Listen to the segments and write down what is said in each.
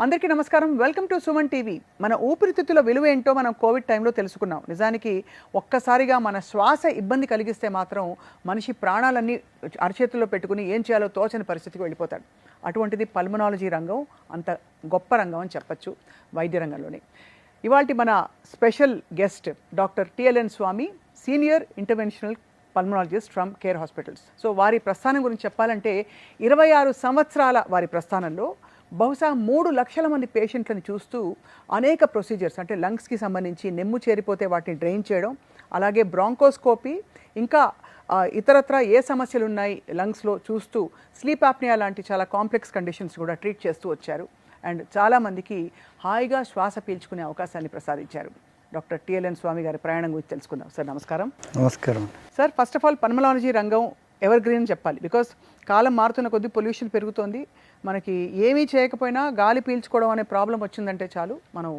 అందరికీ నమస్కారం. Welcome to Suman TV. మన ఊపిరితిత్తుల విలువ ఏంటో మనం కోవిడ్ టైంలో తెలుసుకున్నాం. నిజానికి ఒక్కసారిగా మన శ్వాస ఇబ్బంది కలిగిస్తే మాత్రం మనిషి ప్రాణాలన్నీ అరచేతుల్లో పెట్టుకుని ఏం చేయాలో తోచని పరిస్థితికి వెళ్ళిపోతాడు. అటువంటిది పల్మనాలజీ రంగం అంత గొప్ప రంగం అని చెప్పచ్చు వైద్య రంగంలోనే. ఇవాల్టి మన special guest doctor TLN Swamy, senior interventional pulmonologist from care hospitals. So వారి ప్రస్థానం గురించి చెప్పాలంటే 26 సంవత్సరాల వారి ప్రస్థానంలో బహుశా 3 లక్షల మంది పేషెంట్లను చూస్తూ అనేక ప్రొసీజర్స్ అంటే లంగ్స్కి సంబంధించి నెమ్ము చేరిపోతే వాటిని డ్రైన్ చేయడం, అలాగే బ్రాంకోస్కోపీ, ఇంకా ఇతరత్ర ఏ సమస్యలు ఉన్నాయి లంగ్స్లో చూస్తూ స్లీప్ ఆప్నియా లాంటి చాలా కాంప్లెక్స్ కండిషన్స్ కూడా ట్రీట్ చేస్తూ వచ్చారు. అండ్ చాలామందికి హాయిగా శ్వాస పీల్చుకునే అవకాశాన్ని ప్రసాదించారు. డాక్టర్ టిఎల్ఎన్ స్వామి గారి ప్రయాణం గురించి తెలుసుకుందాం. సార్ నమస్కారం. నమస్కారం sir. First of all pulmonology రంగం ఎవర్ గ్రీన్ చెప్పాలి. బికాస్ కాలం మారుతున్న కొద్దీ పొల్యూషన్ పెరుగుతోంది. మనకి ఏమీ చేయకపోయినా గాలి పీల్చుకోవడం అనే ప్రాబ్లం వచ్చిందంటే చాలు మనం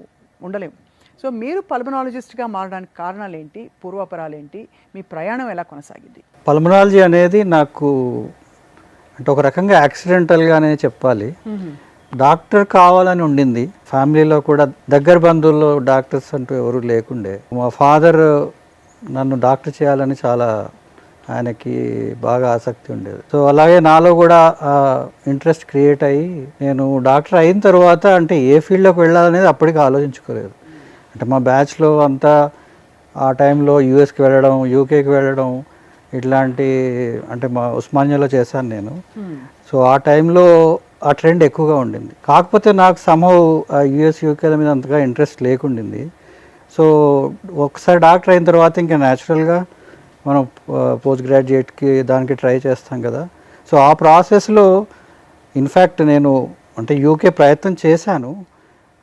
ఉండలేము. సో మీరు పల్మనాలజిస్ట్గా మారడానికి కారణాలు ఏంటి, పూర్వాపరాలు ఏంటి, మీ ప్రయాణం ఎలా కొనసాగింది? పల్మనాలజీ అనేది నాకు అంటే ఒక రకంగా యాక్సిడెంటల్గానే చెప్పాలి. డాక్టర్ కావాలని ఉండింది. ఫ్యామిలీలో కూడా దగ్గర బంధువుల్లో డాక్టర్స్ అంటూ ఎవరు లేకుండే. మా ఫాదర్ నన్ను డాక్టర్ చేయాలని చాలా ఆయనకి బాగా ఆసక్తి ఉండేది. సో అలాగే నాలో కూడా ఇంట్రెస్ట్ క్రియేట్ అయ్యి నేను డాక్టర్ అయిన తర్వాత అంటే ఏ ఫీల్డ్లోకి వెళ్ళాలనేది అప్పటికి ఆలోచించుకోలేదు. అంటే మా బ్యాచ్లో అంతా ఆ టైంలో యూఎస్కి వెళ్ళడం, యూకేకి వెళ్ళడం ఇట్లాంటి అంటే మా ఉస్మానియాలో చేశాను నేను. సో ఆ టైంలో ఆ ట్రెండ్ ఎక్కువగా ఉండింది. కాకపోతే నాకు సంహవ్ యూఎస్ యూకేల మీద అంతగా ఇంట్రెస్ట్ లేకుండింది. సో ఒకసారి డాక్టర్ అయిన తర్వాత ఇంకా న్యాచురల్గా మనం పోస్ట్ గ్రాడ్యుయేట్కి దానికి ట్రై చేస్తాం కదా. సో ఆ ప్రాసెస్లో ఇన్ఫ్యాక్ట్ నేను అంటే యూకే ప్రయత్నం చేశాను.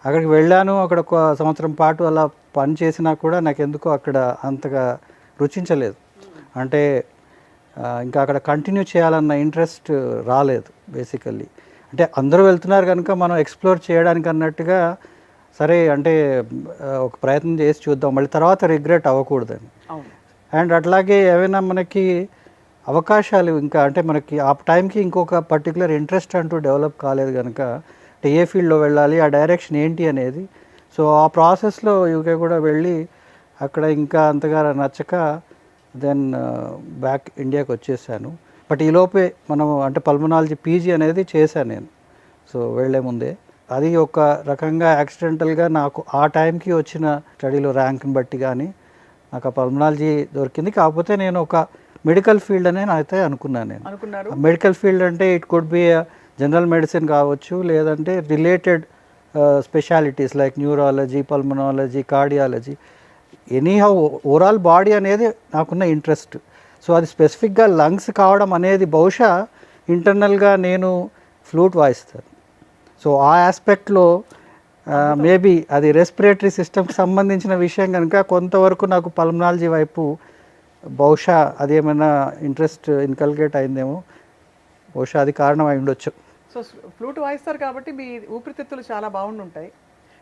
అక్కడికి వెళ్ళాను. అక్కడ ఒక సంవత్సరం పాటు అలా పని చేసినా కూడా నాకు ఎందుకో అక్కడ అంతగా రుచించలేదు. అంటే ఇంకా అక్కడ కంటిన్యూ చేయాలన్న ఇంట్రెస్ట్ రాలేదు బేసికల్లీ. అంటే అందరూ వెళ్తున్నారు కనుక మనం ఎక్స్ప్లోర్ చేయడానికి అన్నట్టుగా సరే అంటే ఒక ప్రయత్నం చేసి చూద్దాం, మళ్ళీ తర్వాత రిగ్రెట్ అవ్వకూడదని. అండ్ అట్లాగే ఏమైనా మనకి అవకాశాలు ఇంకా అంటే మనకి ఆ టైంకి ఇంకొక పర్టికులర్ ఇంట్రెస్ట్ అంటూ డెవలప్ కాలేదు కనుక అంటే ఏ ఫీల్డ్లో వెళ్ళాలి, ఆ డైరెక్షన్ ఏంటి అనేది. సో ఆ ప్రాసెస్లో యూకే కూడా వెళ్ళి అక్కడ ఇంకా అంతగా నచ్చక దెన్ బ్యాక్ ఇండియాకి వచ్చేసాను. బట్ ఈలోపే మనం అంటే పల్మనాలజీ పీజీ అనేది చేశాను నేను. సో వెళ్ళే ముందే అది ఒక రకంగా యాక్సిడెంటల్గా నాకు ఆ టైంకి వచ్చిన స్టడీలో ర్యాంక్ని బట్టి కానీ నాకు ఆ పల్మనాలజీ దొరికింది. కాకపోతే నేను ఒక మెడికల్ ఫీల్డ్ అనే అయితే అనుకున్నాను. నేను మెడికల్ ఫీల్డ్ అంటే it could be general medicine కావచ్చు, లేదంటే related specialities like neurology, pulmonology, cardiology, anyhow overall body అనేది నాకున్న ఇంట్రెస్ట్. సో అది స్పెసిఫిక్గా లంగ్స్ కావడం అనేది బహుశా ఇంటర్నల్గా నేను ఫ్లూట్ వాయిస్తాను. సో ఆ ఆస్పెక్ట్లో మేబీ అది రెస్పిరేటరీ సిస్టమ్కి సంబంధించిన విషయం కనుక కొంతవరకు నాకు పల్మనాలజీ వైపు బహుశా అది ఏమైనా ఇంట్రెస్ట్ ఇన్కల్కేట్ అయిందేమో, బహుశా అది కారణం అయి ఉండొచ్చు. సో ఫ్లూట్ వాయిస్తారు కాబట్టి మీ ఊపిరితిత్తులు చాలా బాగుండుంటాయి.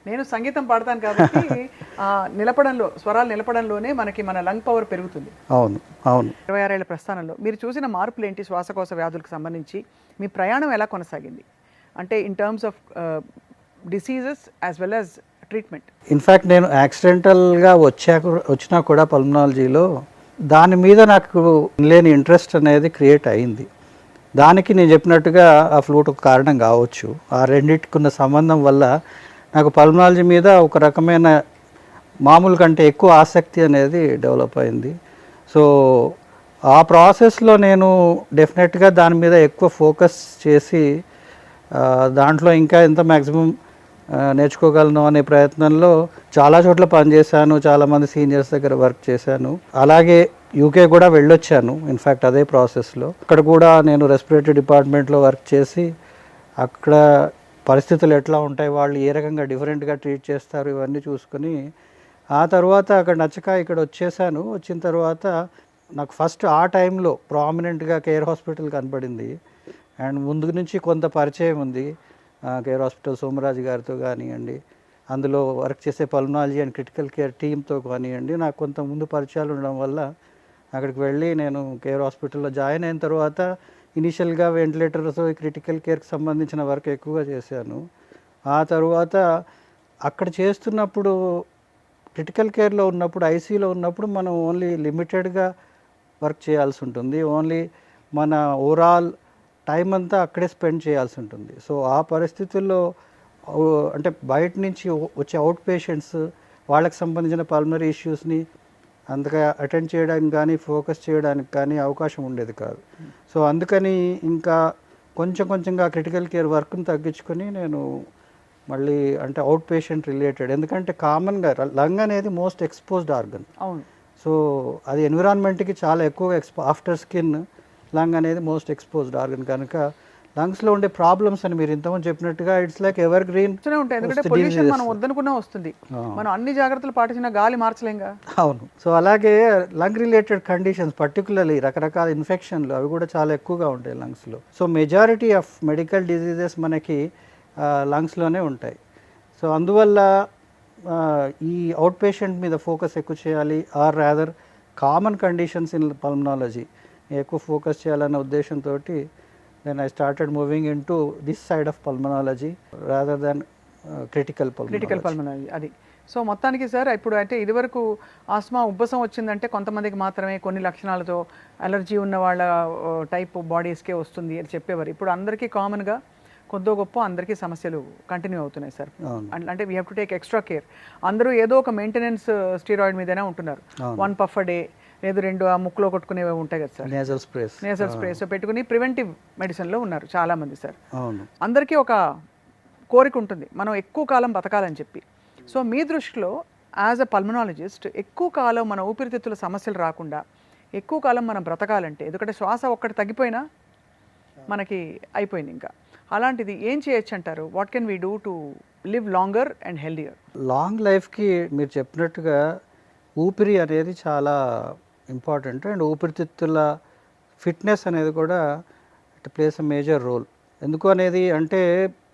నేను సంగీతం పాడతాను కాబట్టి నిలపడంలో స్వరాలు నిలపడంలోనే మనకి మన లంగ్ పవర్ పెరుగుతుంది. అవును అవును. 26 ఏళ్ల ప్రస్థానంలో మీరు చూసిన మార్పులు ఏంటి? శ్వాసకోశ వ్యాధులకు సంబంధించి మీ ప్రయాణం ఎలా కొనసాగింది? అంటే in terms of diseases as well as treatment. In fact నేను యాక్సిడెంటల్గా వచ్చినా కూడా పల్మనాలజీలో దాని మీద నాకు లేని ఇంట్రెస్ట్ అనేది క్రియేట్ అయింది. దానికి నేను చెప్పినట్టుగా ఆ ఫ్లూట్ ఒక కారణం కావచ్చు. ఆ రెండింటికి ఉన్న సంబంధం వల్ల నాకు పల్మనాలజీ మీద ఒక రకమైన మామూలు కంటే ఎక్కువ ఆసక్తి అనేది డెవలప్ అయింది. సో ఆ ప్రాసెస్లో నేను డెఫినెట్గా దాని మీద ఎక్కువ ఫోకస్ చేసి దాంట్లో ఇంకా ఎంత మ్యాక్సిమం నేర్చుకోగలను అనే ప్రయత్నంలో చాలా చోట్ల పనిచేశాను, చాలామంది సీనియర్స్ దగ్గర వర్క్ చేశాను. అలాగే యూకే కూడా వెళ్ళొచ్చాను ఇన్ఫ్యాక్ట్ అదే ప్రాసెస్లో. అక్కడ కూడా నేను రెస్పిరేటరీ డిపార్ట్మెంట్లో వర్క్ చేసి అక్కడ పరిస్థితులు ఎట్లా ఉంటాయి, వాళ్ళు ఏ రకంగా డిఫరెంట్గా ట్రీట్ చేస్తారు ఇవన్నీ చూసుకొని ఆ తర్వాత అక్కడ నచ్చక ఇక్కడ వచ్చేసాను. వచ్చిన తర్వాత నాకు ఫస్ట్ ఆ టైంలో ప్రామినెంట్గా కేర్ హాస్పిటల్ కనపడింది. అండ్ ముందు నుంచి కొంత పరిచయం ఉంది కేర్ హాస్పిటల్ సోమరాజు గారితో కానివ్వండి, అందులో వర్క్ చేసే పల్మనాలజీ అండ్ క్రిటికల్ కేర్ టీంతో కానివ్వండి, నాకు కొంత ముందు పరిచయాలు ఉండడం వల్ల అక్కడికి వెళ్ళి నేను కేర్ హాస్పిటల్లో జాయిన్ అయిన తర్వాత ఇనిషియల్గా వెంటిలేటర్స్, క్రిటికల్ కేర్కి సంబంధించిన వర్క్ ఎక్కువగా చేశాను. ఆ తర్వాత అక్కడ చేస్తున్నప్పుడు క్రిటికల్ కేర్లో ఉన్నప్పుడు ఐసీయూలో ఉన్నప్పుడు మనం ఓన్లీ లిమిటెడ్గా వర్క్ చేయాల్సి ఉంటుంది. ఓన్లీ మన ఓవరాల్ టైం అంతా అక్కడే స్పెండ్ చేయాల్సి ఉంటుంది. సో ఆ పరిస్థితుల్లో అంటే బయట నుంచి వచ్చే అవుట్ పేషెంట్స్ వాళ్ళకి సంబంధించిన పల్మనరీ ఇష్యూస్ని అంతగా అటెండ్ చేయడానికి కానీ ఫోకస్ చేయడానికి కానీ అవకాశం ఉండేది కాదు. సో అందుకని ఇంకా కొంచెంగా క్రిటికల్ కేర్ వర్క్ని తగ్గించుకొని నేను మళ్ళీ అంటే అవుట్ పేషెంట్ రిలేటెడ్, ఎందుకంటే కామన్గా లంగ్ అనేది మోస్ట్ ఎక్స్పోజ్డ్ ఆర్గన్. అవును. సో అది ఎన్విరాన్మెంట్కి చాలా ఎక్కువగా ఆఫ్టర్ స్కిన్ లంగ్ అనేది మోస్ట్ ఎక్స్పోజ్డ్ ఆర్గన్ కనుక లంగ్స్లో ఉండే ప్రాబ్లమ్స్ అని మీరు ఇంతకుముందు చెప్పినట్టుగా ఇట్స్ లైక్ ఎవర్ గ్రీన్ ఉంటాయి. ఎందుకంటే పొల్యూషన్ మనం వద్దనుకున్నా వస్తుంది, మనం అన్ని జాగ్రత్తలు పాటించిన గాలి మార్చలేంగా. అవును. సో అలాగే లంగ్ రిలేటెడ్ కండిషన్స్ పర్టికులర్లీ రకరకాల ఇన్ఫెక్షన్లు అవి కూడా చాలా ఎక్కువగా ఉంటాయి లంగ్స్లో. So majority of medical diseases మనకి లంగ్స్లోనే ఉంటాయి. సో అందువల్ల ఈ అవుట్ పేషెంట్ మీద ఫోకస్ ఎక్కువ చేయాలి, or rather common conditions in pulmonology ఎక్కువ ఫోకస్ చేయాలన్న ఉద్దేశంతో then I started moving into this side of pulmonology rather than critical pulmonology. అది సో మొత్తానికి సార్ ఇప్పుడు అయితే ఇదివరకు ఆస్మా ఉబ్బసం వచ్చిందంటే కొంతమందికి మాత్రమే కొన్ని లక్షణాలతో అలర్జీ ఉన్న వాళ్ళ టైప్ బాడీస్కే వస్తుంది అని చెప్పేవారు. ఇప్పుడు అందరికీ కామన్గా కొద్దో గొప్ప అందరికీ సమస్యలు కంటిన్యూ అవుతున్నాయి సార్. అంటే we have to take extra care. అందరూ ఏదో ఒక మెయింటెనెన్స్ స్టీరాయిడ్ మీదనే ఉంటున్నారు. 1 puff a day, లేదు 2 ఆ ముక్కులో కొట్టుకునేవి ఉంటాయి కదా సార్, నేజల్ స్ప్రేస్ పెట్టుకుని ప్రివెంటివ్ మెడిసిన్లో ఉన్నారు చాలామంది సార్. అందరికీ ఒక కోరిక ఉంటుంది మనం ఎక్కువ కాలం బతకాలని చెప్పి. సో మీ దృష్టిలో యాజ్ అ పల్మనాలజిస్ట్ ఎక్కువ కాలం మన ఊపిరితిత్తుల సమస్యలు రాకుండా ఎక్కువ కాలం మనం బ్రతకాలంటే, ఎందుకంటే శ్వాస ఒక్కటి తగ్గిపోయినా మనకి అయిపోయింది ఇంకా, అలాంటిది ఏం చేయొచ్చు అంటారు? What can we do to live longer and healthier? Long లైఫ్కి మీరు చెప్పినట్టుగా ఊపిరి అనేది చాలా ఇంపార్టెంట్ అండ్ ఊపిరితిత్తుల ఫిట్నెస్ అనేది కూడా it plays a major role. ఎందుకు అనేది అంటే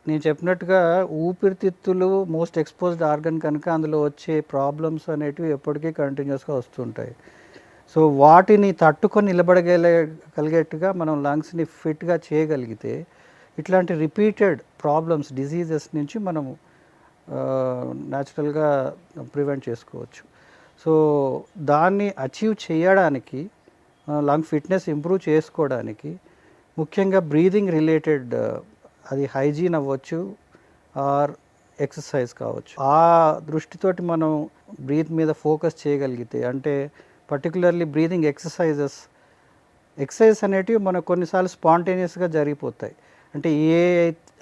నేను చెప్పినట్టుగా ఊపిరితిత్తులు మోస్ట్ ఎక్స్పోజ్డ్ ఆర్గన్ కనుక అందులో వచ్చే ప్రాబ్లమ్స్ అనేటివి ఎప్పటికీ కంటిన్యూస్గా వస్తుంటాయి. సో వాటిని తట్టుకొని నిలబడగలిగేట్టుగా మనం లంగ్స్ని ఫిట్గా చేయగలిగితే ఇట్లాంటి రిపీటెడ్ ప్రాబ్లమ్స్ డిసీజెస్ నుంచి మనము న్యాచురల్గా ప్రివెంట్ చేసుకోవచ్చు. సో దాన్ని అచీవ్ చేయడానికి లంగ్ ఫిట్నెస్ ఇంప్రూవ్ చేసుకోవడానికి ముఖ్యంగా బ్రీదింగ్ రిలేటెడ్, అది హైజీన్ అవ్వచ్చు ఆర్ ఎక్సర్సైజ్ కావచ్చు, ఆ దృష్టితోటి మనం బ్రీత్ మీద ఫోకస్ చేయగలిగితే, అంటే పర్టికులర్లీ బ్రీదింగ్ ఎక్సర్సైజ్ అనేటివి మనకు కొన్నిసార్లు స్పాంటేనియస్గా జరిగిపోతాయి. అంటే ఏ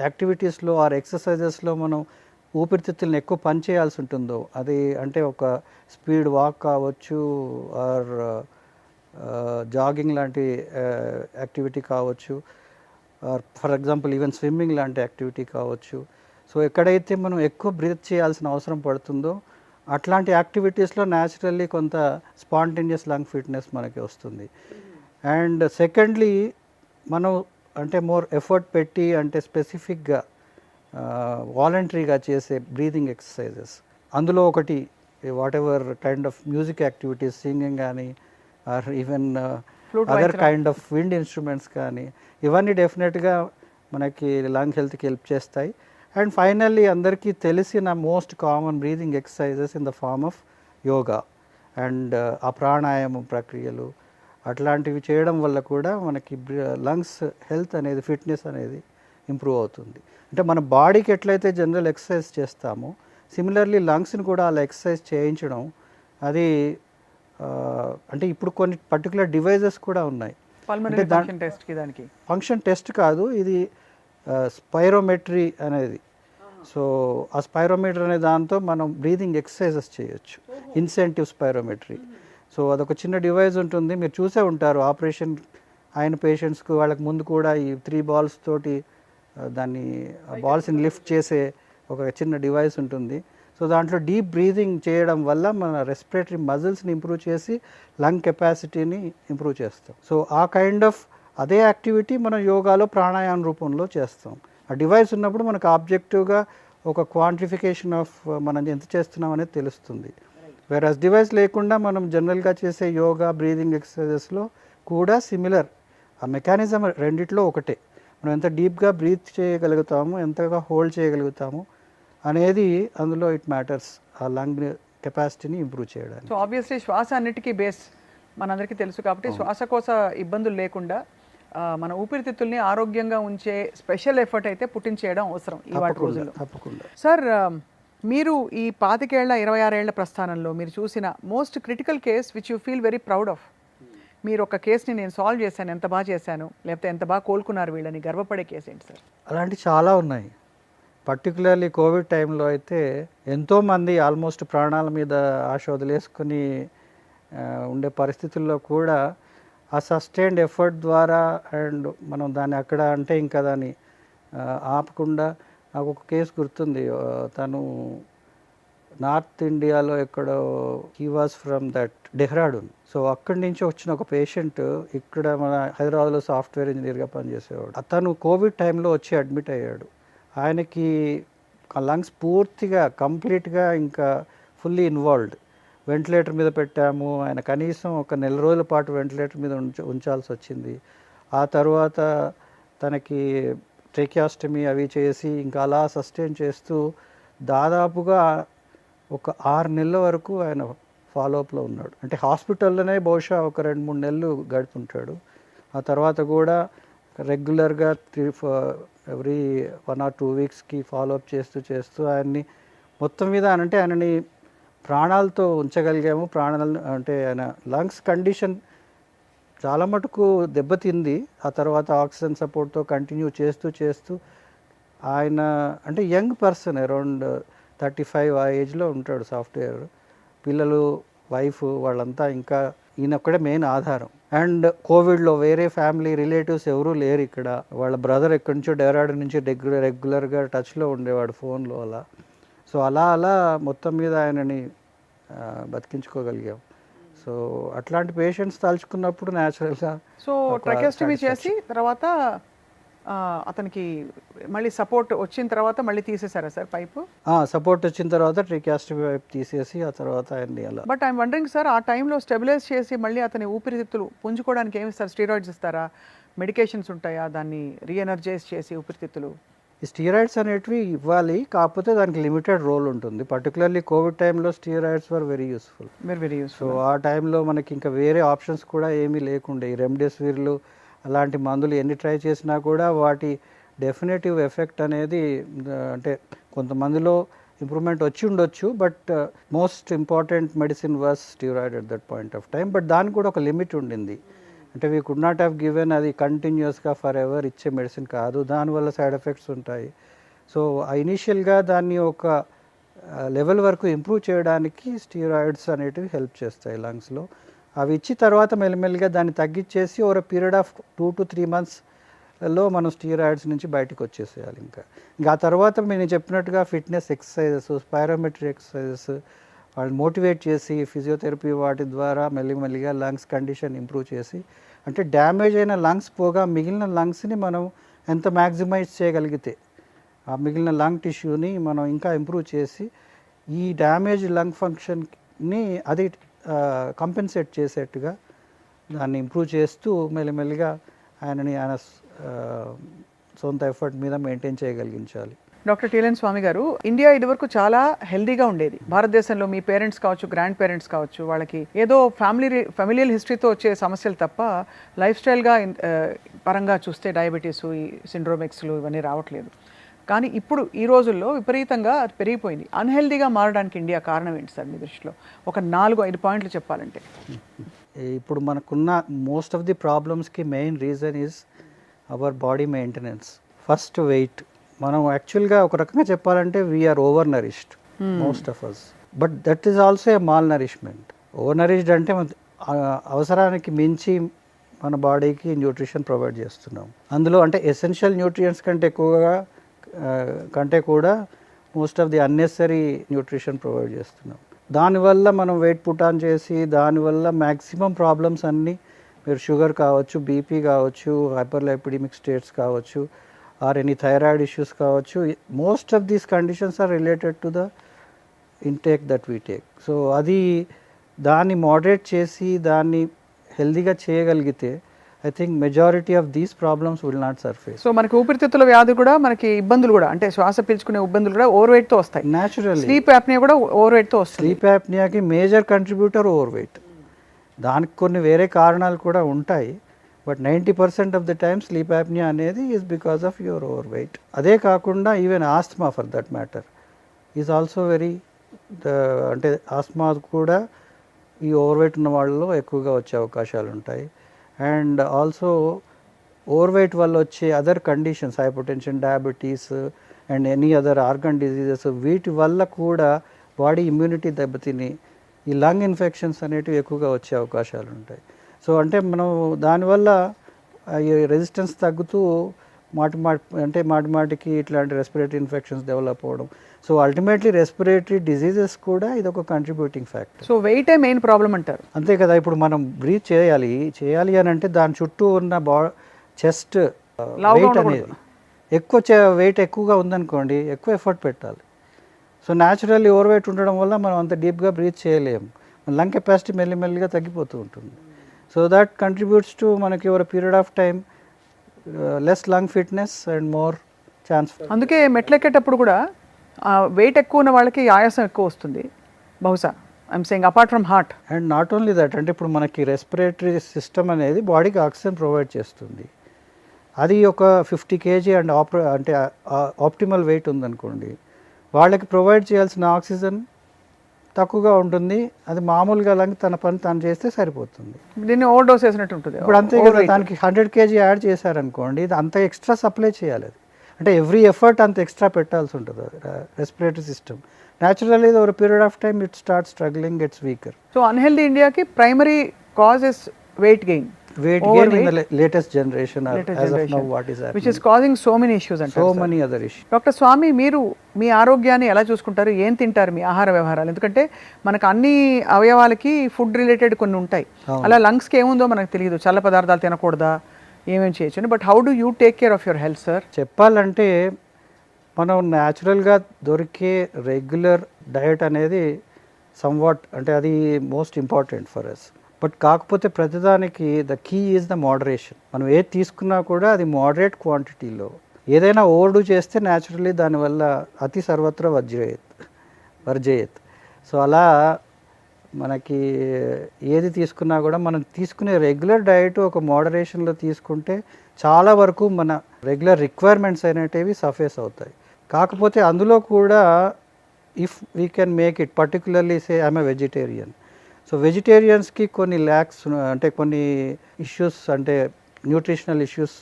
యాక్టివిటీస్లో ఆర్ ఎక్సర్సైజెస్లో మనం ఊపిరితిత్తులను ఎక్కువ పని చేయాల్సి ఉంటుందో, అది అంటే ఒక స్పీడ్ వాక్ కావచ్చు ఆర్ జాగింగ్ లాంటి యాక్టివిటీ కావచ్చు, or for example even swimming లాంటి యాక్టివిటీ కావచ్చు. సో ఎక్కడైతే మనం ఎక్కువ బ్రీత్ చేయాల్సిన అవసరం పడుతుందో అట్లాంటి యాక్టివిటీస్లో న్యాచురల్లీ కొంత స్పాంటేనియస్ లంగ్ ఫిట్నెస్ మనకి వస్తుంది. అండ్ సెకండ్లీ మనం అంటే మోర్ ఎఫర్ట్ పెట్టి అంటే స్పెసిఫిక్గా వాలంటరీగా చేసే బ్రీతింగ్ ఎక్సర్సైజెస్, అందులో ఒకటి whatever kind of music activities, singing కానీ or even other kind of wind instruments కానీ, ఇవన్నీ డెఫినెట్గా మనకి లంగ్ హెల్త్కి హెల్ప్ చేస్తాయి. అండ్ ఫైనల్లీ అందరికీ తెలిసిన most common breathing exercises in the form of yoga and ఆ ప్రాణాయామం ప్రక్రియలు అట్లాంటివి చేయడం వల్ల కూడా మనకి లంగ్స్ హెల్త్ అనేది, ఫిట్నెస్ అనేది ఇంప్రూవ్ అవుతుంది. అంటే మన బాడీకి ఎట్లయితే జనరల్ ఎక్సర్సైజ్ చేస్తామో సిమిలర్లీ లంగ్స్ని కూడా అలా ఎక్సర్సైజ్ చేయించడం, అది అంటే ఇప్పుడు కొన్ని పర్టికులర్ డివైజెస్ కూడా ఉన్నాయి. ఫంక్షన్ టెస్ట్ కాదు, ఇది స్పైరోమెట్రీ అనేది. సో ఆ స్పైరోమీటర్ అనే దాంతో మనం బ్రీదింగ్ ఎక్సర్సైజెస్ చేయొచ్చు, ఇన్సెంటివ్ స్పైరోమెట్రీ. సో అదొక చిన్న డివైస్ ఉంటుంది, మీరు చూసే ఉంటారు ఆపరేషన్ అయిన పేషెంట్స్కి వాళ్ళకి ముందు కూడా ఈ 3 balls తోటి దాన్ని బాల్స్ని లిఫ్ట్ చేసే ఒక చిన్న డివైస్ ఉంటుంది. సో దాంట్లో డీప్ బ్రీదింగ్ చేయడం వల్ల మన రెస్పిరేటరీ మజిల్స్ని ఇంప్రూవ్ చేసి లంగ్ కెపాసిటీని ఇంప్రూవ్ చేస్తాం. సో ఆ కైండ్ ఆఫ్ అదే యాక్టివిటీ మనం యోగాలో ప్రాణాయామ రూపంలో చేస్తాం. ఆ డివైస్ ఉన్నప్పుడు మనకు ఆబ్జెక్టివ్గా ఒక క్వాంటిఫికేషన్ ఆఫ్ మనం ఎంత చేస్తున్నాం అనేది తెలుస్తుంది. వేరస్ డివైస్ లేకుండా మనం జనరల్గా చేసే యోగా బ్రీదింగ్ ఎక్సర్సైజెస్లో కూడా సిమిలర్, ఆ మెకానిజం రెండిట్లో ఒకటే. మనం ఎంత డీప్గా బ్రీత్ చేయగలుగుతాము, ఎంతగా హోల్డ్ చేయగలుగుతాము, అనేది అందులో ఇట్ మ్యాటర్స్, ఆ లంగ్ కెపాసిటీని ఇంప్రూవ్ చేయడానికి. సో ఆబ్వియస్లీ శ్వాస అన్నిటికీ బేస్ మనందరికీ తెలుసు కాబట్టి శ్వాసకోశ ఇబ్బందులు లేకుండా మన ఊపిరితిత్తుల్ని ఆరోగ్యంగా ఉంచే స్పెషల్ ఎఫర్ట్ అయితే పుట్టించేయడం అవసరం ఈ వాటి రోజుల్లో. తప్పకుండా. సార్, మీరు ఈ 25 26 ప్రస్థానంలో మీరు చూసిన most critical case which you feel very proud of, మీరు ఒక కేసుని నేను సాల్వ్ చేశాను, ఎంత బాగా చేశాను, లేకపోతే ఎంత బాగా కోలుకున్నారు వీళ్ళని గర్వపడే కేసు ఏంటి సార్? అలాంటివి చాలా ఉన్నాయి. పర్టికులర్లీ కోవిడ్ టైంలో అయితే ఎంతోమంది ఆల్మోస్ట్ ప్రాణాల మీద ఆశ వదిలేసుకుని ఉండే పరిస్థితుల్లో కూడా ఆ సస్టైన్డ్ ఎఫర్ట్ ద్వారా అండ్ మనం దాన్ని అక్కడ అంటే ఇంకా దాన్ని ఆపకుండా, నాకు ఒక కేసు గుర్తుంది. తను నార్త్ ఇండియాలో ఎక్కడో he was from that Dehradun. So అక్కడి నుంచి వచ్చిన ఒక పేషెంట్ ఇక్కడ మన హైదరాబాద్లో సాఫ్ట్వేర్ ఇంజనీర్గా పనిచేసేవాడు. అతను కోవిడ్ టైంలో వచ్చి అడ్మిట్ అయ్యాడు. ఆయనకి లంగ్స్ పూర్తిగా కంప్లీట్గా ఇంకా ఫుల్లీ ఇన్వాల్వ్డ్. వెంటిలేటర్ మీద పెట్టాము. ఆయన కనీసం ఒక నెల రోజుల పాటు వెంటిలేటర్ మీద ఉంచాల్సి వచ్చింది. ఆ తర్వాత తనకి ట్రెకియాస్టమీ అవి చేసి ఇంకా అలా సస్టైన్ చేస్తూ దాదాపుగా ఒక 6 నెలల వరకు ఆయన ఫాలోఅప్లో ఉన్నాడు. అంటే హాస్పిటల్లోనే బహుశా ఒక 2-3 నెలలు గడుపుంటాడు. ఆ తర్వాత కూడా రెగ్యులర్గా ఎవ్రీ 1 or 2 వీక్స్కి ఫాలోఅప్ చేస్తూ ఆయన్ని మొత్తం మీద అంటే ఆయనని ప్రాణాలతో ఉంచగలిగాము. ప్రాణాలు అంటే ఆయన లంగ్స్ కండిషన్ చాలా మటుకు దెబ్బతింది. ఆ తర్వాత ఆక్సిజన్ సపోర్ట్తో కంటిన్యూ చేస్తూ ఆయన అంటే యంగ్ పర్సన్, అరౌండ్ 35 ఆ ఏజ్లో ఉంటాడు. సాఫ్ట్వేర్ పిల్లలు, వైఫ్ వాళ్ళంతా, ఇంకా ఈయన ఒక్కడే మెయిన్ ఆధారం. అండ్ కోవిడ్లో వేరే ఫ్యామిలీ రిలేటివ్స్ ఎవరూ లేరు ఇక్కడ. వాళ్ళ బ్రదర్ ఎక్కడి నుంచో డెహ్రాడూన్ నుంచి రెగ్యులర్గా టచ్లో ఉండేవాడు ఫోన్లో అలా. సో అలా మొత్తం మీద ఆయనని బతికించుకోగలిగాం. సో అట్లాంటి పేషెంట్స్ తలుచుకున్నప్పుడు న్యాచురల్గా సో ట్రకెస్టమీ చేసి తర్వాత అతనికి మళ్ళీ సపోర్ట్ వచ్చిన తర్వాత మళ్ళీ తీసేశారా సార్ పైపు? సపోర్ట్ వచ్చిన తర్వాత ట్రకెస్టమీ పైప్ తీసేసి ఆ తర్వాత ఆయన్ని అలా. బట్ ఐఎమ్ వండరింగ్ సార్, ఆ టైంలో స్టెబిలైజ్ చేసి మళ్ళీ అతని ఊపిరితిత్తులు పుంజుకోవడానికి ఏమి సార్, స్టీరాయిడ్స్ ఇస్తారా, మెడికేషన్స్ ఉంటాయా దాన్ని రీఎనర్జైజ్ చేసి ఊపిరితిత్తులు? ఈ స్టీరాయిడ్స్ అనేటివి ఇవ్వాలి, కాకపోతే దానికి లిమిటెడ్ రోల్ ఉంటుంది. పర్టికులర్లీ కోవిడ్ టైంలో steroids were very useful. So ఆ టైంలో మనకి ఇంకా వేరే ఆప్షన్స్ కూడా ఏమీ లేకుండే. ఈ రెమ్డెసివిర్లు అలాంటి మందులు ఎన్ని ట్రై చేసినా కూడా వాటి డెఫినెటివ్ ఎఫెక్ట్ అనేది అంటే కొంతమందిలో ఇంప్రూవ్మెంట్ వచ్చి ఉండొచ్చు, but most important medicine was steroid at that point of time. But దానికి కూడా ఒక లిమిట్ ఉండింది. అంటే we could not have given అది కంటిన్యూస్గా ఫర్ ఎవర్ ఇచ్చే మెడిసిన్ కాదు, దానివల్ల సైడ్ ఎఫెక్ట్స్ ఉంటాయి. సో ఇనీషియల్గా దాన్ని ఒక లెవెల్ వరకు ఇంప్రూవ్ చేయడానికి స్టీరాయిడ్స్ అనేటివి హెల్ప్ చేస్తాయి లంగ్స్లో. అవి ఇచ్చి తర్వాత మెల్లిమెల్లిగా దాన్ని తగ్గించేసి ఓవర్ పీరియడ్ ఆఫ్ 2 to 3 monthsలో మనం స్టీరాయిడ్స్ నుంచి బయటకు వచ్చేసేయాలి. ఇంకా ఆ తర్వాత నేను చెప్పినట్టుగా ఫిట్నెస్ ఎక్సర్సైజెస్, స్పైరోమెట్రీ ఎక్సర్సైజెస్, వాళ్ళు మోటివేట్ చేసి ఫిజియోథెరపీ వాటి ద్వారా మెల్లిమెల్లిగా లంగ్స్ కండిషన్ ఇంప్రూవ్ చేసి, అంటే డ్యామేజ్ అయిన లంగ్స్ పోగా మిగిలిన లంగ్స్ని మనం ఎంత మ్యాక్సిమైజ్ చేయగలిగితే ఆ మిగిలిన లంగ్ టిష్యూని మనం ఇంకా ఇంప్రూవ్ చేసి ఈ డ్యామేజ్ లంగ్ ఫంక్షన్ని అది కంపెన్సేట్ చేసేట్టుగా దాన్ని ఇంప్రూవ్ చేస్తూ మెల్లిమెల్లిగా ఆయన సొంత ఎఫర్ట్ మీద మెయింటైన్ చేయగలిగించాలి. డాక్టర్ టీఎల్ఎన్ స్వామి గారు, ఇండియా ఇదివరకు చాలా హెల్దీగా ఉండేది. భారతదేశంలో మీ పేరెంట్స్ కావచ్చు, గ్రాండ్ పేరెంట్స్ కావచ్చు, వాళ్ళకి ఏదో ఫ్యామిలియల్ హిస్టరీతో వచ్చే సమస్యలు తప్ప లైఫ్ స్టైల్గా పరంగా చూస్తే డయాబెటీస్, ఈ సిండ్రోమిక్స్లు ఇవన్నీ రావట్లేదు. కానీ ఇప్పుడు ఈ రోజుల్లో విపరీతంగా అది పెరిగిపోయింది. అన్హెల్దీగా మారడానికి ఇండియా కారణం ఏంటి సార్ మీ దృష్టిలో? ఒక 4-5 పాయింట్లు చెప్పాలంటే. ఇప్పుడు మనకున్న మోస్ట్ ఆఫ్ ది ప్రాబ్లమ్స్కి main reason is our body maintenance. First weight. మనం యాక్చువల్గా ఒక రకంగా చెప్పాలంటే we are over nourished most of us, but that is also a malnourishment. Over nourished అంటే అవసరానికి మించి మన బాడీకి న్యూట్రిషన్ ప్రొవైడ్ చేస్తున్నాం. అందులో అంటే ఎసెన్షియల్ న్యూట్రియంట్స్ కంటే కూడా most of the unnecessary nutrition provide చేస్తున్నాం. దానివల్ల మనం వెయిట్ పుట్ ఆన్ చేసి దానివల్ల మ్యాక్సిమం ప్రాబ్లమ్స్ అన్నీ, మీరు షుగర్ కావచ్చు, బీపీ కావచ్చు, హైపర్లైపిడెమిక్ స్టేట్స్ కావచ్చు, ఆర్ ఎనీ థైరాయిడ్ ఇష్యూస్ కావచ్చు, most of these conditions are related to the intake that we take. So అది దాన్ని మోడరేట్ చేసి దాన్ని హెల్దీగా చేయగలిగితే I think majority of these problems will not surface. So మనకి ఊపిరితిత్తుల వ్యాధి కూడా మనకి ఇబ్బందులు కూడా అంటే శ్వాస పీల్చుకునే ఇబ్బందులు కూడా ఓవర్ వెయిట్ తో వస్తాయి. Naturally. స్లీప్ యాప్నియా కూడా ఓవర్ వెయిట్ తో వస్తుంది. స్లీప్ యాప్నియాకి మేజర్ కంట్రిబ్యూటర్ ఓవర్ వెయిట్. దానికి కొన్ని వేరే కారణాలు కూడా ఉంటాయి, but 90% of the time sleep apnoea అనేది is because of your overweight. అదే కాకుండా even asthma for that matter is also very అంటే ఆస్మా కూడా ఈ ఓవర్ వెయిట్ ఉన్న వాళ్ళలో ఎక్కువగా వచ్చే అవకాశాలు ఉంటాయి. అండ్ ఆల్సో ఓవర్ వెయిట్ వల్ల వచ్చే other conditions, hypertension, diabetes and any other organ diseases, వీటి వల్ల కూడా బాడీ ఇమ్యూనిటీ దెబ్బతిని ఈ లంగ్ ఇన్ఫెక్షన్స్ అనేటివి ఎక్కువగా వచ్చే అవకాశాలు ఉంటాయి. సో అంటే మనం దానివల్ల ఈ రెసిస్టెన్స్ తగ్గుతూ మాటికి ఇట్లాంటి రెస్పిరేటరీ ఇన్ఫెక్షన్స్ డెవలప్ అవ్వడం. సో అల్టిమేట్లీ రెస్పిరేటరీ డిజీజెస్ కూడా ఇది ఒక కంట్రిబ్యూటింగ్ ఫ్యాక్టర్. సో వెయిటే మెయిన్ ప్రాబ్లం అంటారు. అంతే కదా. ఇప్పుడు మనం బ్రీత్ చేయాలి అని అంటే దాని చుట్టూ ఉన్న చెస్ట్ వెయిట్ అనేది వెయిట్ ఎక్కువగా ఉందనుకోండి, ఎక్కువ ఎఫర్ట్ పెట్టాలి. సో న్యాచురల్లీ ఓవర్ వెయిట్ ఉండడం వల్ల మనం అంత డీప్గా బ్రీత్ చేయలేము. లంగ్ కెపాసిటీ మెల్లిమెల్లిగా తగ్గిపోతూ ఉంటుంది. సో దట్ కంట్రిబ్యూట్స్ టు మనకి over period of time less lung fitness and more chance. అందుకే మెట్లెక్కేటప్పుడు కూడా వెయిట్ ఎక్కువ ఉన్న వాళ్ళకి ఆయాసం ఎక్కువ వస్తుంది బహుశా. I'm saying apart from heart. And not only that, అంటే ఇప్పుడు మనకి రెస్పిరేటరీ సిస్టమ్ అనేది బాడీకి ఆక్సిజన్ ప్రొవైడ్ చేస్తుంది. అది ఒక 50 kg అండ్ అంటే ఆప్టిమల్ వెయిట్ ఉందనుకోండి, వాళ్ళకి ప్రొవైడ్ చేయాల్సిన ఆక్సిజన్ తక్కువగా ఉంటుంది. అది మామూలుగా లంగ్ తన పని తాను చేస్తే సరిపోతుంది. దీన్ని ఓవర్ డోస్ చేసినట్టు ఉంటుంది. ఇప్పుడు అంతే కదా, దానికి 100 kg యాడ్ చేశారనుకోండి, ఇది అంత ఎక్స్ట్రా సప్లై చేయాలి. అది అంటే ఎవ్రీ ఎఫర్ట్ అంత ఎక్స్ట్రా పెట్టాల్సి ఉంటుంది respiratory system. Naturally over period of time it start struggling, gets weaker. So unhealthy ఇండియాకి primary cause is weight gain. Weight gain in the latest generation, as of now what is happening, which is causing so many issues and so many other issues. Doctor Swami, మీరు మీ ఆరోగ్యాన్ని ఎలా చూసుకుంటారు? ఏం తింటారు? మీ ఆహార వ్యవహారాలు, ఎందుకంటే మనకు అన్ని అవయవాలకి ఫుడ్ రిలేటెడ్ కొన్ని ఉంటాయి. అలా లంగ్స్కి ఏముందో మనకు తెలియదు, చల్ల పదార్థాలు తినకూడదా, ఏమేమి చేయొచ్చు. But how do you take care of your health sir? చెప్పాలంటే మనం న్యాచురల్గా దొరికే రెగ్యులర్ డయట్ అనేది సమ్వాట్ అంటే అది most important for us. But కాకపోతే ప్రతిదానికి the key is the moderation. మనం ఏది తీసుకున్నా కూడా అది మోడరేట్ క్వాంటిటీలో. ఏదైనా ఓవర్డూ చేస్తే న్యాచురల్లీ దానివల్ల అతి సర్వత్ర వర్జయేత్. సో అలా మనకి ఏది తీసుకున్నా కూడా మనం తీసుకునే రెగ్యులర్ డయట్ ఒక మోడరేషన్లో తీసుకుంటే చాలా వరకు మన రెగ్యులర్ రిక్వైర్మెంట్స్ అనేటివి సఫేస్ అవుతాయి. కాకపోతే అందులో కూడా if we can make it, particularly say I'm a vegetarian. So వెజిటేరియన్స్కి కొన్ని ల్యాక్స్ అంటే కొన్ని ఇష్యూస్ అంటే న్యూట్రిషనల్ ఇష్యూస్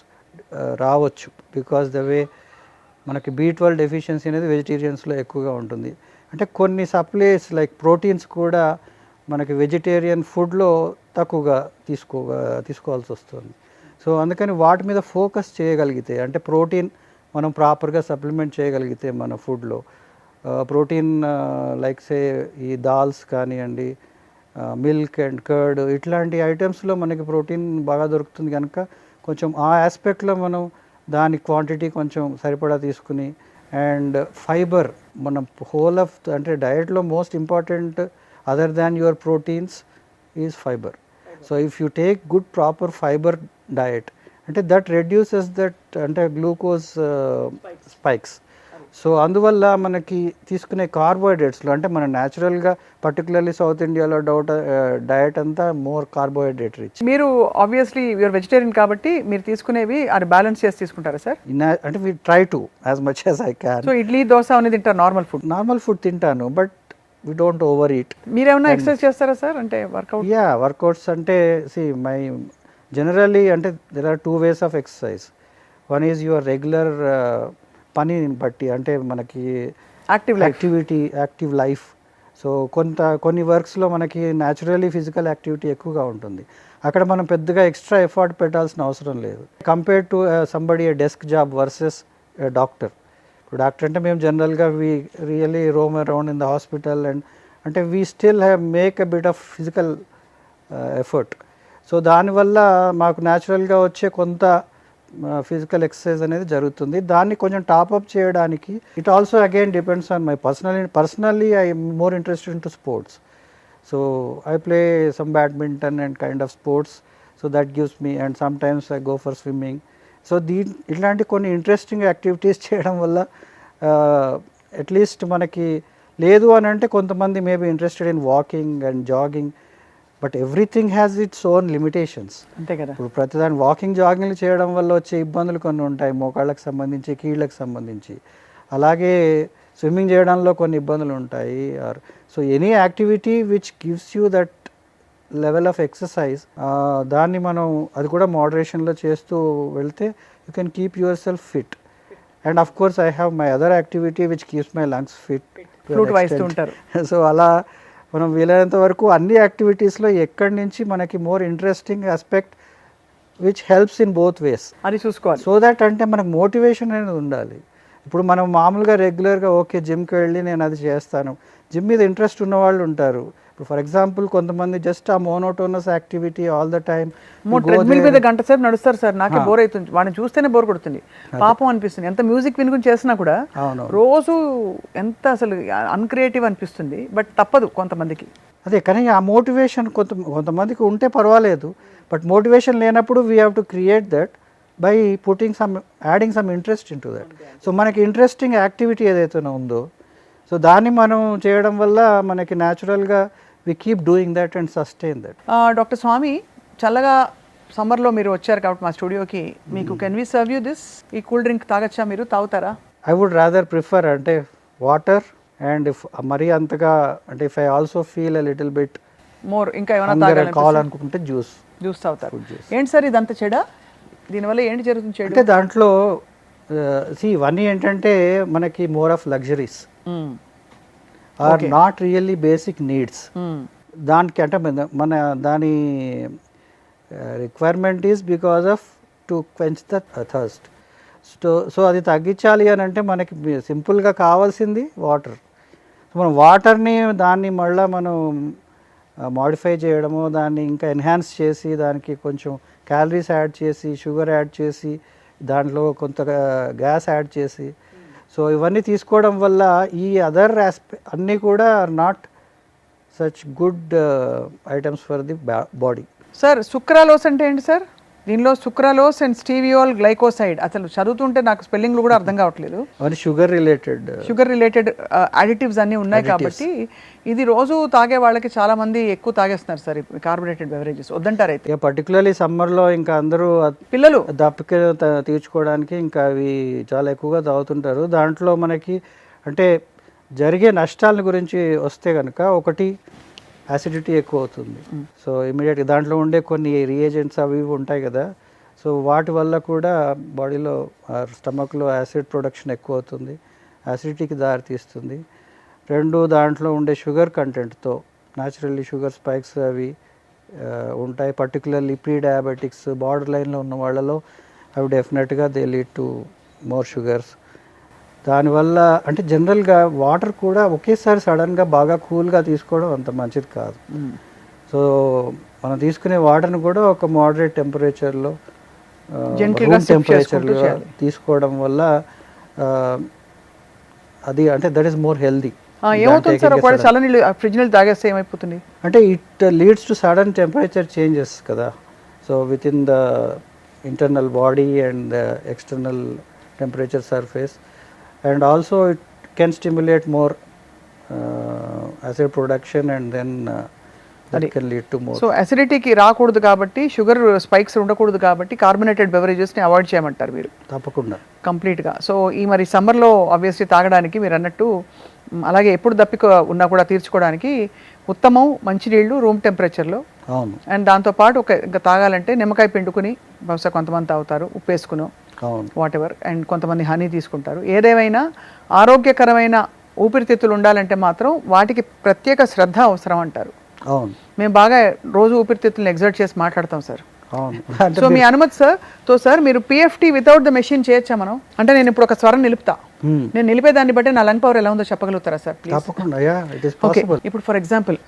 రావచ్చు. బికాస్ ద వే మనకి B12 డెఫిషియన్సీ అనేది వెజిటేరియన్స్లో ఎక్కువగా ఉంటుంది. అంటే కొన్ని సప్లైస్ లైక్ ప్రోటీన్స్ కూడా మనకి వెజిటేరియన్ ఫుడ్లో తక్కువగా తీసుకోవాల్సి వస్తుంది. సో అందుకని వాటి మీద ఫోకస్ చేయగలిగితే, అంటే ప్రోటీన్ మనం ప్రాపర్గా సప్లిమెంట్ చేయగలిగితే మన ఫుడ్లో ప్రోటీన్ లైక్ సే ఈ దాల్స్ కానివ్వండి, మిల్క్ అండ్ కర్డ్ ఇట్లాంటి ఐటమ్స్లో మనకి ప్రోటీన్ బాగా దొరుకుతుంది కనుక కొంచెం ఆ ఆస్పెక్ట్లో మనం దాని క్వాంటిటీ కొంచెం సరిపడా తీసుకుని, అండ్ ఫైబర్ మనం హోల్ ఆఫ్ అంటే డయట్లో most important other than your proteins is fibre. So if you take good proper fibre diet అంటే దట్ రెడ్యూసెస్ దట్ అంటే గ్లూకోజ్ స్పైక్స్. సో అందువల్ల మనకి తీసుకునే కార్బోహైడ్రేట్స్లో అంటే మన న్యాచురల్గా పర్టికులర్లీ సౌత్ ఇండియాలో డయట్ అంతా మోర్ కార్బోహైడ్రేట్ రిచ్. మీరు ఆబ్వియస్లీ యూర్ వెజిటేరియన్ కాబట్టి మీరు తీసుకునేవి అది బ్యాలెన్స్ చేసి తీసుకుంటారా సార్? అంటే we try to as much as I can. So idli dosa అనేది తింటారు? నార్మల్ ఫుడ్ తింటాను, but we don't overeat. మీరేమైనా ఎక్సర్సైజ్ చేస్తారా సార్? అంటే వర్కౌట్స్ అంటే మై జనరల్లీ అంటే there are 2 ways of exercise. One is your regular పనిని బట్టి, అంటే మనకి యాక్టివ్ లైఫ్. సో కొన్ని వర్క్స్లో మనకి న్యాచురల్లీ ఫిజికల్ యాక్టివిటీ ఎక్కువగా ఉంటుంది. అక్కడ మనం పెద్దగా ఎక్స్ట్రా ఎఫర్ట్ పెట్టాల్సిన అవసరం లేదు. Compare to somebody desk job versus doctor. ఇప్పుడు డాక్టర్ అంటే మేము జనరల్గా we really roam around in the hospital and అంటే we still make a bit of physical effort. So దానివల్ల మాకు న్యాచురల్గా వచ్చే కొంత ఫిజికల్ ఎక్సర్సైజ్ అనేది జరుగుతుంది. దాన్ని కొంచెం టాప్అప్ చేయడానికి it also again depends on my personally I more interested in to sports. So I play some badminton and kind of sports. So so that gives me, and some times I go for swimming. So ఇట్లాంటి కొన్ని interesting activities చేయడం వల్ల at least మనకి లేదు అని అంటే కొంతమంది maybe interested in walking and jogging, but everything has its own limitations. అంతే కదా. ఇప్పుడు ప్రతిదాని వాకింగ్ జాగింగ్లు చేయడం వల్ల వచ్చే ఇబ్బందులు కొన్ని ఉంటాయి, మోకాళ్ళకి సంబంధించి కీళ్ళకి సంబంధించి. అలాగే స్విమ్మింగ్ చేయడంలో కొన్ని ఇబ్బందులు ఉంటాయి. Or so any activity which gives you that level of exercise, దాన్ని మనం అది కూడా మోడరేషన్లో చేస్తూ వెళ్తే you can keep yourself fit. And of course I have my other activity which keeps my lungs fit. Flute వాయిస్తూ ఉంటారు. So అలా మనం వీలైనంత వరకు అన్ని యాక్టివిటీస్లో ఎక్కడి నుంచి మనకి more interesting aspect which helps in both ways అది చూసుకోవాలి. సో దట్ అంటే మనకు మోటివేషన్ అనేది ఉండాలి. ఇప్పుడు మనం మామూలుగా రెగ్యులర్గా ఓకే జిమ్కి వెళ్ళి నేను అది చేస్తాను, జిమ్ మీద ఇంట్రెస్ట్ ఉన్న వాళ్ళు ఉంటారు. ఇప్పుడు ఫర్ ఎగ్జాంపుల్ కొంతమంది జస్ట్ ఆ monotonous activity all the time treadmill మీద గంట సేపు నడుస్తారు సార్, నాకే బోర్ అవుతుంది, వాడిని చూస్తేనే బోర్ కొడుతుంది, పాపం అనిపిస్తుంది. ఎంత మ్యూజిక్ వినుకుని చేసినా కూడా రోజు ఎంత అసలు అన్క్రియేటివ్ అనిపిస్తుంది. బట్ తప్పదు కొంతమందికి. అదే కానీ ఆ మోటివేషన్ కొంతమందికి ఉంటే పర్వాలేదు, బట్ మోటివేషన్ లేనప్పుడు we have to create that by putting some adding some interest in to that. So మనకి ఇంట్రెస్టింగ్ యాక్టివిటీ ఏదైతే ఉందో సో దాన్ని మనం చేయడం వల్ల మనకి న్యాచురల్గా we keep doing that and sustain that. Doctor Swami, చల్లగా సమ్మర్లో మీరు వచ్చారు కాబట్టి మా స్టూడియోకి, మీకు can we serve you this, ఈ కూల్ డ్రింక్ తాగచ్చా, మీరు తాగుతారా? ఐ వుడ్ రాదర్ ప్రిఫర్ అంటే వాటర్, అండ్ ఇఫ్ మరీ అంతగా అంటే if I also feel a little bit more ఇంకా ఏమైనా కావాలనుకుంటే జ్యూస్ తాగుతారు. ఏంటి సార్ ఇదంతా చెడా? దీనివల్ల ఏంటి జరుగుతుంది చెడు? అంటే దాంట్లో ఇవన్నీ ఏంటంటే మనకి more of luxuries are not really basic needs. దానికి అంటే మన దాని requirement is because of to quench the thirst. So అది తగ్గించాలి అని అంటే మనకి సింపుల్గా కావాల్సింది వాటర్. మనం వాటర్ని దాన్ని మళ్ళీ మనం మాడిఫై చేయడము, దాన్ని ఇంకా ఎన్హాన్స్ చేసి దానికి కొంచెం క్యాలరీస్ యాడ్ చేసి, షుగర్ యాడ్ చేసి, దాంట్లో కొంత గ్యాస్ యాడ్ చేసి, సో ఇవన్నీ తీసుకోవడం వల్ల ఈ అదర్ అన్నీ కూడా are not such good items for the body. Sir sucralose అంటే ఏంటి సార్? దీనిలో సుక్రాలోస్ అండ్ స్టీవియోల్ గ్లైకోసైడ్, అసలు చదువుతుంటే నాకు స్పెల్లింగ్లు కూడా అర్థం కావట్లేదు. అవన్నీ షుగర్ రిలేటెడ్ అడిటివ్స్ అన్నీ ఉన్నాయి కాబట్టి ఇది రోజు తాగే వాళ్ళకి చాలా మంది ఎక్కువ తాగేస్తున్నారు సార్ కార్బోనేటెడ్ బెవరేజెస్, వద్దంటారు అయితే. ఇక పర్టికులర్లీ సమ్మర్లో ఇంకా అందరూ పిల్లలు దప్పిక తీర్చుకోవడానికి ఇంకా అవి చాలా ఎక్కువగా తాగుతుంటారు. దాంట్లో మనకి అంటే జరిగే నష్టాల గురించి వస్తే కనుక, ఒకటి యాసిడిటీ ఎక్కువ అవుతుంది. సో ఇమీడియట్గా దాంట్లో ఉండే కొన్ని రియేజెంట్స్ అవి ఇవి ఉంటాయి కదా, సో వాటి వల్ల కూడా బాడీలో స్టమక్లో యాసిడ్ ప్రొడక్షన్ ఎక్కువ అవుతుంది, యాసిడిటీకి దారితీస్తుంది. రెండు, దాంట్లో ఉండే షుగర్ కంటెంట్తో న్యాచురల్లీ షుగర్ స్పైక్స్ అవి ఉంటాయి. పర్టికులర్లీ ప్రీ డయాబెటిక్స్ బార్డర్ లైన్లో ఉన్న వాళ్ళలో అవి డెఫినెట్గా they lead to more sugars. దానివల్ల అంటే జనరల్గా వాటర్ కూడా ఒకేసారి సడన్గా బాగా కూల్గా తీసుకోవడం అంత మంచిది కాదు. సో మనం తీసుకునే వాటర్ని కూడా ఒక మోడరేట్ టెంపరేచర్లో తీసుకోవడం వల్ల అది అంటే దట్ ఈస్ మోర్ హెల్దీ. ఏమవుతుంది సార్ ఒకవేళ చల్ల నీళ్ళు ఫ్రిడ్జ్ నీళ్ళు తాగేస్తే ఏమైపోతుంది అంటే it leads to sudden temperature changes కదా. So with in the internal body and the external temperature surface, and also it can stimulate more acid production, and then that can lead to more. So అసిడిటీకి రాకూడదు కాబట్టి, sugar spikes ఉండకూడదు కాబట్టి carbonated బెవరేజెస్ని avoid చేయమంటారు మీరు? తప్పకుండా, కంప్లీట్గా. So ఈ మరి సమ్మర్లో ఆబ్వియస్లీ తాగడానికి మీరు అన్నట్టు, అలాగే ఎప్పుడు దప్పిక ఉన్నా కూడా తీర్చుకోవడానికి ఉత్తమం మంచినీళ్ళు రూమ్ టెంపరేచర్లో. అవును. అండ్ దాంతోపాటు ఇంకా తాగాలంటే నిమ్మకాయ పిండుకుని, బహుశా కొంతమంది తాగుతారు ఉప్పు వేసుకుని, వాట్ ఎవర్, అండ్ కొంతమంది హనీ తీసుకుంటారు. ఏదేమైనా ఆరోగ్యకరమైన ఊపిరితిత్తులు ఉండాలంటే మాత్రం వాటికి ప్రత్యేక శ్రద్ధ అవసరం అంటారు. అవును. మేము బాగా రోజు ఊపిరితిత్తులను ఎగ్జర్ట్ చేసి మాట్లాడతాం సార్. అవును. సో మీ అనుమతి సార్ తో సార్ మీరు పిఎఫ్టీ వితౌట్ ద మెషిన్ చేయొచ్చా మనం? అంటే నేను ఇప్పుడు ఒక స్వరం నిలుపుతా, నేను నిలిపేదాన్ని బట్టి నా లంగ్ పవర్ ఎలా ఉందో చెప్పగలుగుతారా సార్? తప్పకుండా. Yeah, it is possible. ఇప్పుడు ఫర్ ఎగ్జాంపుల్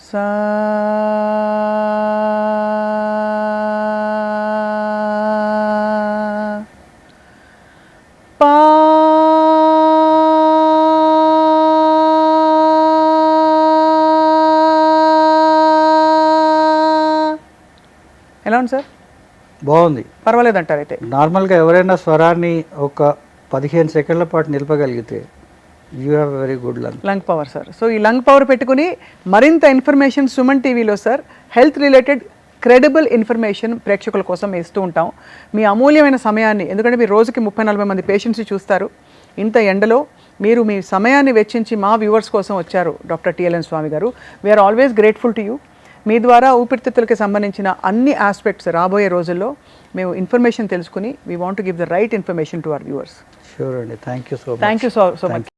ఎలా ఉంది సార్? బాగుంది. పర్వాలేదంటారు అయితే? నార్మల్గా ఎవరైనా స్వరాన్ని ఒక 15 సెకండ్ల పాటు నిలపగలిగితే you have very good lung power sir. So ఈ లంగ్ పవర్ పెట్టుకుని మరింత ఇన్ఫర్మేషన్ సుమన్ టీవీలో sir health related credible information ప్రేక్షకుల కోసం ఇస్తూ ఉంటాం. మీ అమూల్యమైన సమయాన్ని, ఎందుకంటే మీరు రోజుకి 30-40 మంది పేషెంట్స్ని చూస్తారు, ఇంత ఎండలో మీరు మీ సమయాన్ని వెచ్చించి మా వ్యూవర్స్ కోసం వచ్చారు doctor TLN Swami garu. We are always grateful to you. మీ ద్వారా ఊపిరితిత్తులకి సంబంధించిన అన్ని ఆస్పెక్ట్స్ రాబోయే రోజుల్లో మేము ఇన్ఫర్మేషన్ తెలుసుకుని we want to give the right information to our viewers. Sure అండి. Thank you so much. Thank you so much.